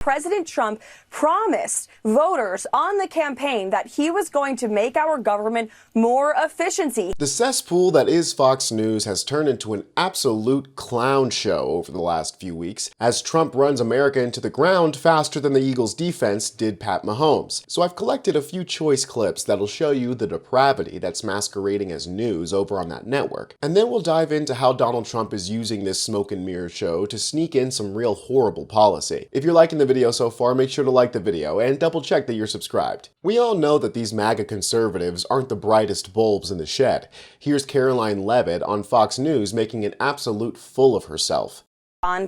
President Trump promised voters on the campaign that he was going to make our government more efficient. The cesspool that is Fox News has turned into an absolute clown show over the last few weeks, as Trump runs America into the ground faster than the Eagles' defense did Pat Mahomes. So I've collected a few choice clips that'll show you the depravity that's masquerading as news over on that network. And then we'll dive into how Donald Trump is using this smoke and mirror show to sneak in some real horrible policy. If you're liking the video so far, make sure to like the video and double check that you're subscribed. We all know that these MAGA conservatives aren't the brightest bulbs in the shed. Here's Caroline Levitt on Fox News making an absolute fool of herself.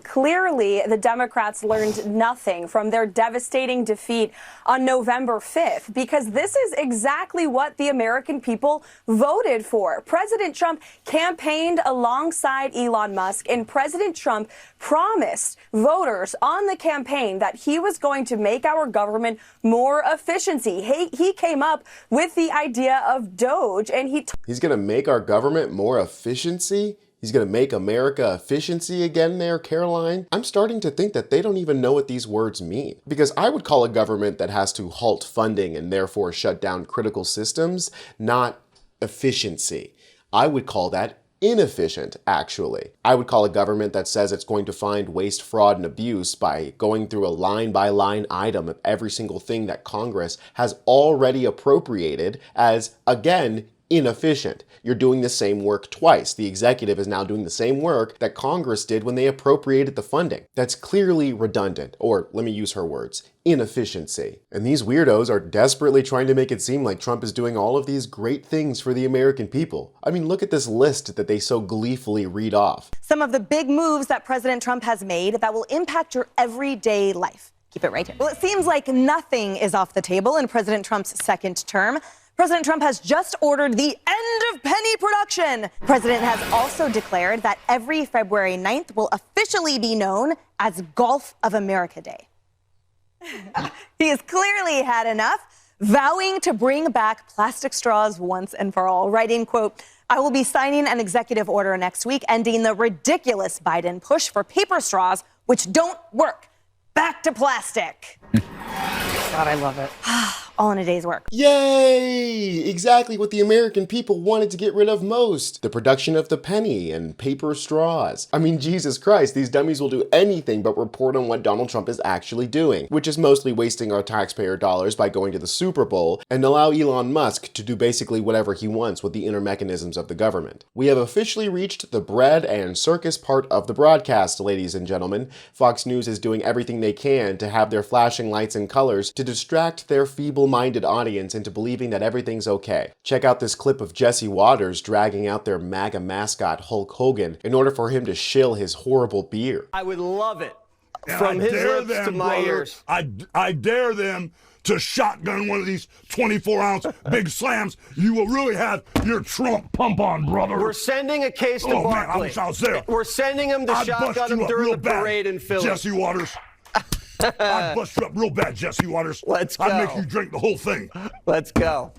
Clearly, the Democrats learned nothing from their devastating defeat on November 5th, because this is exactly what the American people voted for. President Trump campaigned alongside Elon Musk, and President Trump promised voters on the campaign that he was going to make our government more efficient. He came up with the idea of Doge, and he's going to make our government more efficiency? He's going to make America efficiency again there, Caroline? I'm starting to think that they don't even know what these words mean. Because I would call a government that has to halt funding and therefore shut down critical systems not efficiency. I would call that inefficient, actually. I would call a government that says it's going to find waste, fraud, and abuse by going through a line-by-line item of every single thing that Congress has already appropriated as, again, inefficient. You're doing the same work twice. The executive is now doing the same work that Congress did when they appropriated the funding. That's clearly redundant, or let me use her words, inefficiency. And these weirdos are desperately trying to make it seem like Trump is doing all of these great things for the American people. I mean, look at this list that they so gleefully read off. Some of the big moves that President Trump has made that will impact your everyday life. Keep it right here. Well, it seems like nothing is off the table in President Trump's second term. President Trump has just ordered the end of penny production. The president has also declared that every February 9th will officially be known as Golf of America Day. He has clearly had enough, vowing to bring back plastic straws once and for all, writing, quote, "I will be signing an executive order next week ending the ridiculous Biden push for paper straws, which don't work. Back to plastic." God, I love it. All in a day's work. Yay! Exactly what the American people wanted to get rid of most. The production of the penny and paper straws. I mean, Jesus Christ, these dummies will do anything but report on what Donald Trump is actually doing, which is mostly wasting our taxpayer dollars by going to the Super Bowl and allow Elon Musk to do basically whatever he wants with the inner mechanisms of the government. We have officially reached the bread and circus part of the broadcast, ladies and gentlemen. Fox News is doing everything they can to have their flashing lights and colors to distract their feeble-minded audience into believing that everything's okay. Check out this clip of Jesse Waters dragging out their MAGA mascot Hulk Hogan in order for him to shill his horrible beer. I would love it. From his lips to my ears. I dare them to shotgun one of these 24-ounce big slams. You will really have your Trump pump on, brother. We're sending a case to Barkley. Man, I wish I was there. We're sending him to shotgun him during the parade in Philly. Jesse Waters. I'd bust you up real bad, Jesse Waters. Let's go. I'd make you drink the whole thing. Let's go.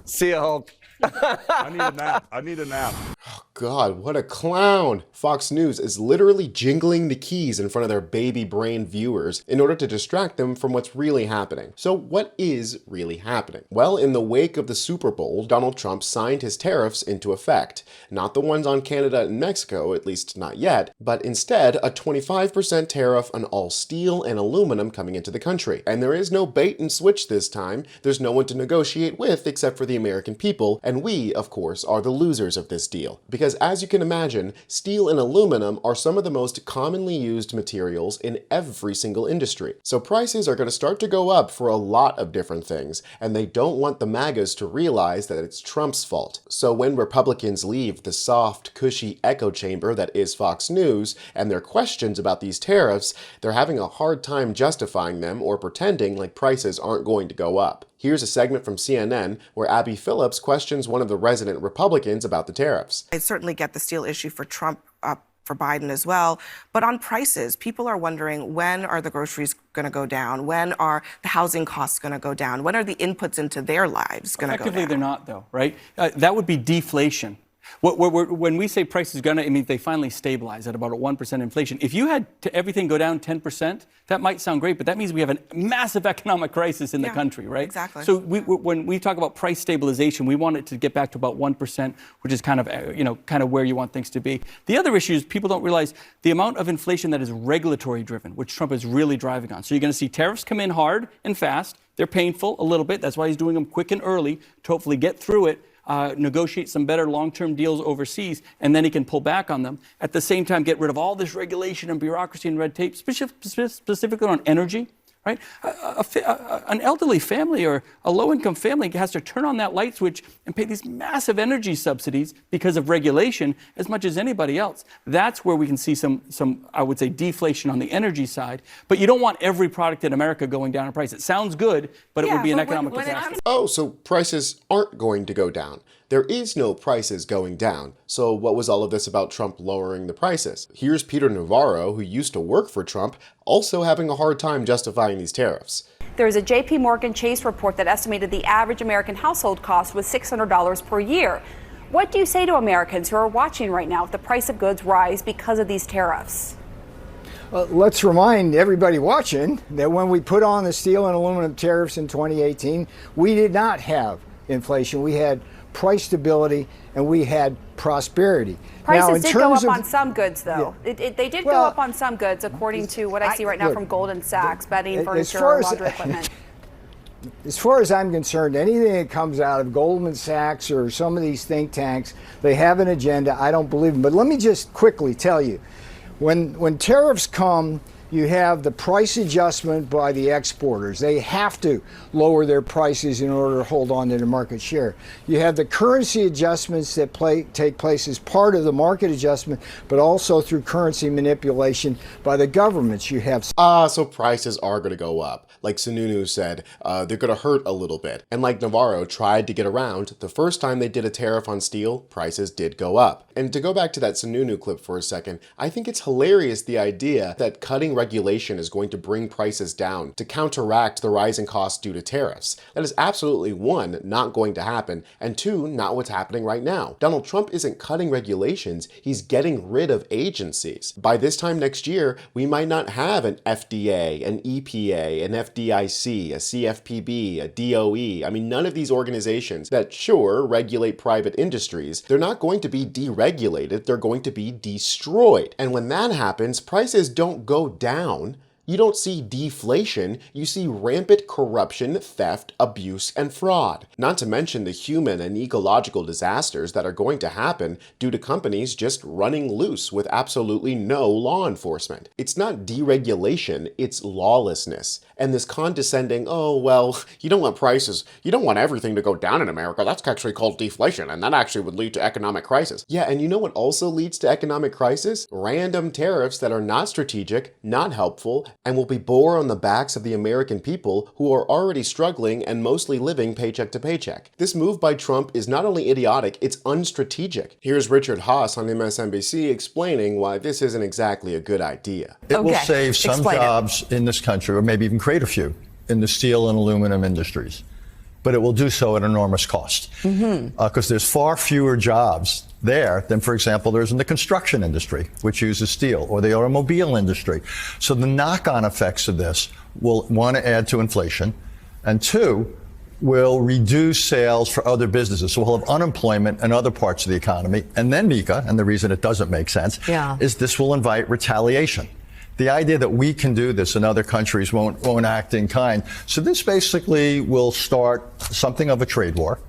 See you, Hulk. I need a nap. I need a nap. Oh God, what a clown. Fox News is literally jingling the keys in front of their baby brain viewers in order to distract them from what's really happening. So what is really happening? Well, in the wake of the Super Bowl, Donald Trump signed his tariffs into effect. Not the ones on Canada and Mexico, at least not yet, but instead a 25% tariff on all steel and aluminum coming into the country. And there is no bait and switch this time. There's no one to negotiate with except for the American people, and we, of course, are the losers of this deal. Because as you can imagine, steel and aluminum are some of the most commonly used materials in every single industry. So prices are going to start to go up for a lot of different things, and they don't want the MAGAs to realize that it's Trump's fault. So when Republicans leave the soft, cushy echo chamber that is Fox News, and their questions about these tariffs, they're having a hard time justifying them or pretending like prices aren't going to go up. Here's a segment from CNN where Abby Phillips questions one of the resident Republicans about the tariffs. I certainly get the steel issue for Trump, for Biden as well. But on prices, people are wondering, when are the groceries going to go down? When are the housing costs going to go down? When are the inputs into their lives going to go down? Effectively, they're not, though, right? That would be deflation. When we say price is going to, it means they finally stabilize at about a 1% inflation. If you had everything go down 10%, that might sound great, but that means we have a massive economic crisis in the country, right? Exactly. So when we talk about price stabilization, we want it to get back to about 1%, which is kind of where you want things to be. The other issue is people don't realize the amount of inflation that is regulatory driven, which Trump is really driving on. So you're going to see tariffs come in hard and fast. They're painful a little bit. That's why he's doing them quick and early to hopefully get through it. Negotiate some better long-term deals overseas, and then he can pull back on them. At the same time, get rid of all this regulation and bureaucracy and red tape, specifically on energy, right? An elderly family or a low-income family has to turn on that light switch and pay these massive energy subsidies because of regulation as much as anybody else. That's where we can see some I would say, deflation on the energy side. But you don't want every product in America going down in price. It sounds good, but it would be an economic disaster. Oh, so prices aren't going to go down. There is no prices going down. So what was all of this about Trump lowering the prices? Here's Peter Navarro, who used to work for Trump, also having a hard time justifying these tariffs. There's a J.P. Morgan Chase report that estimated the average American household cost was $600 per year. What do you say to Americans who are watching right now if the price of goods rise because of these tariffs? Let's remind everybody watching that when we put on the steel and aluminum tariffs in 2018, we did not have inflation. We had price stability and we had prosperity. Prices did go up on some goods, though. Yeah. They did go up on some goods, according to what I see right now from Goldman Sachs, bedding, furniture, laundry equipment. As far as I'm concerned, anything that comes out of Goldman Sachs or some of these think tanks, they have an agenda. I don't believe them. But let me just quickly tell you, when tariffs come, you have the price adjustment by the exporters. They have to lower their prices in order to hold on to their market share. You have the currency adjustments that take place as part of the market adjustment, but also through currency manipulation by the governments. You have so prices are going to go up. Like Sununu said, they're going to hurt a little bit. And like Navarro tried to get around, the first time they did a tariff on steel, prices did go up. And to go back to that Sununu clip for a second, I think it's hilarious the idea that cutting regulation is going to bring prices down to counteract the rising costs due to tariffs. That is absolutely, one, not going to happen, and two, not what's happening right now. Donald Trump isn't cutting regulations, he's getting rid of agencies. By this time next year, we might not have an FDA, an EPA, an FDIC, a CFPB, a DOE. I mean, none of these organizations that, sure, regulate private industries, they're not going to be deregulated, they're going to be destroyed. And when that happens, prices don't go down. You don't see deflation, you see rampant corruption, theft, abuse, and fraud. Not to mention the human and ecological disasters that are going to happen due to companies just running loose with absolutely no law enforcement. It's not deregulation, it's lawlessness. And this condescending, oh, well, you don't want prices, you don't want everything to go down in America, that's actually called deflation, and that actually would lead to economic crisis. Yeah, and you know what also leads to economic crisis? Random tariffs that are not strategic, not helpful, and will be bore on the backs of the American people who are already struggling and mostly living paycheck to paycheck. This move by Trump is not only idiotic, it's unstrategic. Here's Richard Haas on MSNBC explaining why this isn't exactly a good idea. It will save some jobs in this country, or maybe even create a few, in the steel and aluminum industries. But it will do so at enormous cost. Because there's far fewer jobs there than, for example, there's in the construction industry, which uses steel, or the automobile industry. So the knock-on effects of this will, one, add to inflation, and two, will reduce sales for other businesses. So we'll have unemployment in other parts of the economy. And then, Mika, and the reason it doesn't make sense, is this will invite retaliation. The idea that we can do this and other countries won't act in kind. So this basically will start something of a trade war.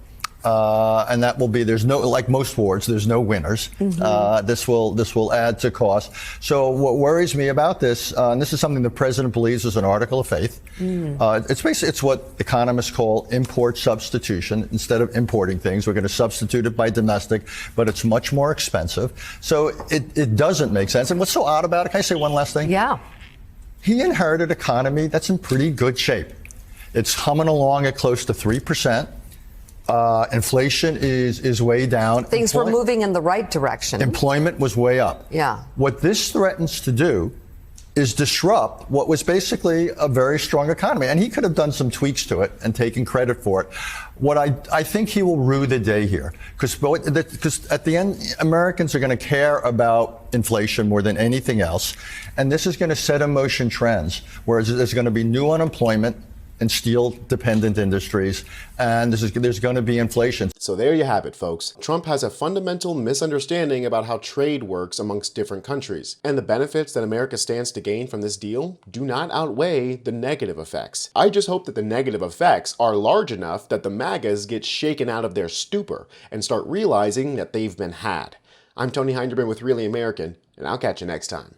And that will be, there's no, like most wars, there's no winners. This will add to cost. So what worries me about this, and this is something the president believes is an article of faith. It's basically, it's what economists call import substitution. Instead of importing things, we're going to substitute it by domestic, but it's much more expensive. So it doesn't make sense. And what's so odd about it, can I say one last thing? Yeah. He inherited an economy that's in pretty good shape. It's humming along at close to 3%. Inflation is way down. Things were moving in the right direction. Employment was way up. Yeah. What this threatens to do is disrupt what was basically a very strong economy. And he could have done some tweaks to it and taken credit for it. What I think he will rue the day here, because at the end, Americans are going to care about inflation more than anything else. And this is going to set in motion trends, whereas there's going to be new unemployment in steel-dependent industries, and there's going to be inflation. So there you have it, folks. Trump has a fundamental misunderstanding about how trade works amongst different countries, and the benefits that America stands to gain from this deal do not outweigh the negative effects. I just hope that the negative effects are large enough that the MAGAs get shaken out of their stupor and start realizing that they've been had. I'm Tony Hinderman with Really American, and I'll catch you next time.